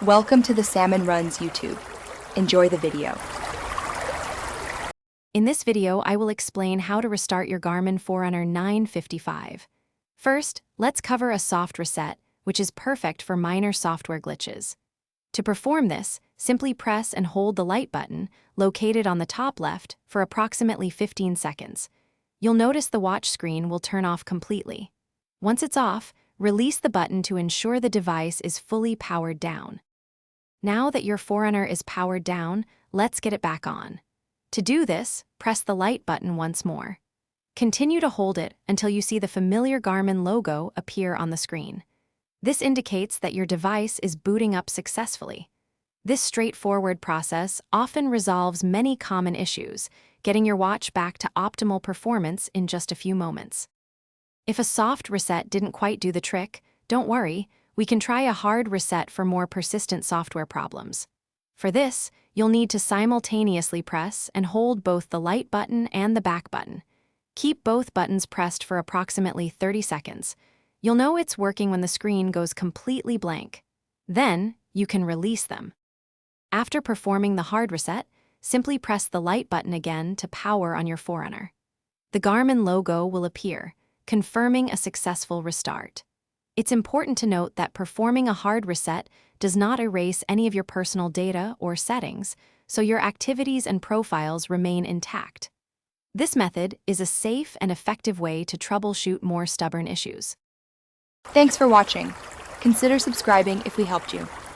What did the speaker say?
Welcome to the Salmon Runs YouTube. Enjoy the video. In this video, I will explain how to restart your Garmin Forerunner 955. First, let's cover a soft reset, which is perfect for minor software glitches. To perform this, simply press and hold the light button, located on the top left, for approximately 15 seconds. You'll notice the watch screen will turn off completely. Once it's off, release the button to ensure the device is fully powered down. Now that your Forerunner is powered down, let's get it back on. To do this, press the light button once more. Continue to hold it until you see the familiar Garmin logo appear on the screen. This indicates that your device is booting up successfully. This straightforward process often resolves many common issues, getting your watch back to optimal performance in just a few moments. If a soft reset didn't quite do the trick, don't worry, we can try a hard reset for more persistent software problems. For this, you'll need to simultaneously press and hold both the light button and the back button. Keep both buttons pressed for approximately 30 seconds. You'll know it's working when the screen goes completely blank. Then, you can release them. After performing the hard reset, simply press the light button again to power on your Forerunner. The Garmin logo will appear, confirming a successful restart. It's important to note that performing a hard reset does not erase any of your personal data or settings, so your activities and profiles remain intact. This method is a safe and effective way to troubleshoot more stubborn issues. Thanks for watching. Consider subscribing if we helped you.